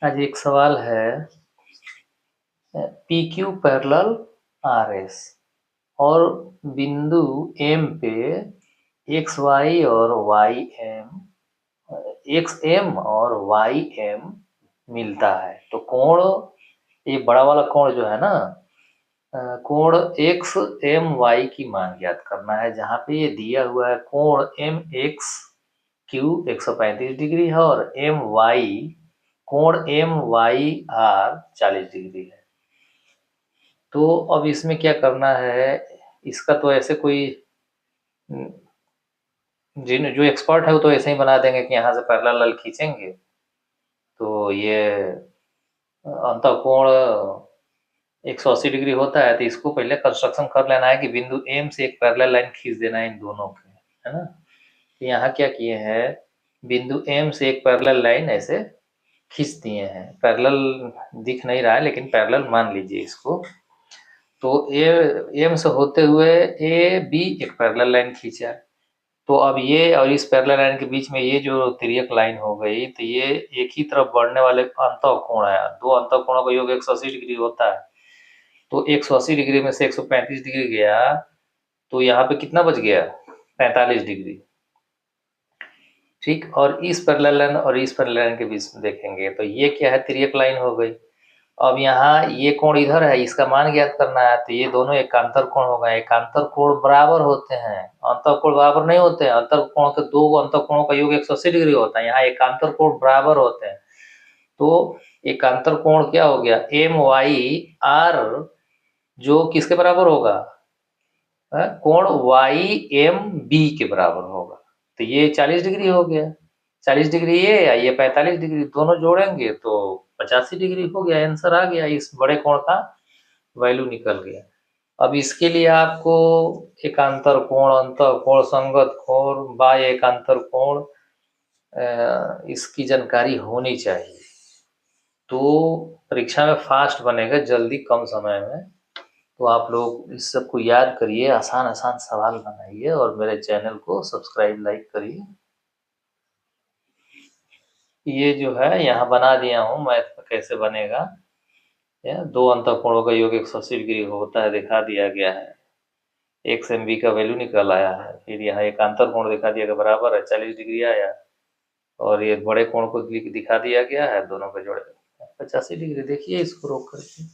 आज एक सवाल है P Q parallel R S और बिंदु एम पे एक्स वाई और वाई एम एक्स एम और वाई एम मिलता है। तो कोण, ये बड़ा वाला कोण जो है ना, कोण एक्स एम वाई की मान ज्ञात करना है। जहाँ पे ये दिया हुआ है कोण एम एक्स क्यू 135 डिग्री है और एम वाई कोण एम वाई आर 40 डिग्री है। तो अब इसमें क्या करना है, इसका तो ऐसे कोई जिन जो एक्सपर्ट है वो तो ऐसे ही बना देंगे कि यहाँ से पैरेलल लाइन खींचेंगे तो ये अंतःकोण 180 डिग्री होता है। तो इसको पहले कंस्ट्रक्शन कर लेना है कि बिंदु एम से एक पैरेलल लाइन खींच देना है इन दोनों के, है ना। तो यहाँ क्या किए हैं, बिंदु एम से एक पैरेलल लाइन ऐसे खींच दिए हैं। पैरेलल दिख नहीं रहा है लेकिन पैरेलल मान लीजिए इसको। तो एम से होते हुए ए बी एक पैरेलल लाइन खींचा। तो अब ये और इस पैरेलल लाइन के बीच में ये जो तिर्यक लाइन हो गई, तो ये एक ही तरफ बढ़ने वाले अंतःकोण है। दो अंतःकोणों का योग 180 डिग्री होता है। तो 180 डिग्री में से 135 डिग्री गया तो यहाँ पे कितना बच गया, 45 डिग्री। ठीक, और इस पैरेलल लाइन और इस पैरेलल लाइन के बीच में देखेंगे तो ये क्या है, तिर्यक लाइन हो गई। अब यहाँ ये कोण इधर है, इसका मान ज्ञात करना है। तो ये दोनों एकांतर कोण हो गए। एकांतर कोण बराबर होते हैं, अंतःकोण बराबर नहीं होते हैं। अंतःकोण के दो अंतःकोणों का योग 180 डिग्री होता है। यहाँ एकांतर कोण बराबर होते हैं। तो एकांतर कोण क्या हो गया, एम वाई आर, जो किसके बराबर होगा, कोण वाई एम बी के बराबर होगा। तो ये 40 डिग्री हो गया। 40 डिग्री ये 45 डिग्री, दोनों जोड़ेंगे तो 85 डिग्री हो गया। आंसर आ गया, इस बड़े कोण का वैल्यू निकल गया। अब इसके लिए आपको एकांतर कोण, अंतःकोण, संगत कोण, बाह्य एकांतर कोण, इसकी जानकारी होनी चाहिए। तो परीक्षा में फास्ट बनेगा, जल्दी कम समय में। तो आप लोग इस सबको याद करिए, आसान आसान सवाल बनाइए और मेरे चैनल को सब्सक्राइब लाइक करिए। ये जो है यहाँ बना दिया हूँ मैथ में कैसे बनेगा। दो अंतःकोणों का योग 180 डिग्री होता है, दिखा दिया गया है। एक्स एम बी का वैल्यू निकल आया है। फिर यहाँ एक अंतर कोण दिखा दिया गया, बराबर है 40 डिग्री आया। और ये बड़े कोण को दिखा दिया गया है, दोनों का जोड़े 85 डिग्री। देखिए इसको रोक करके।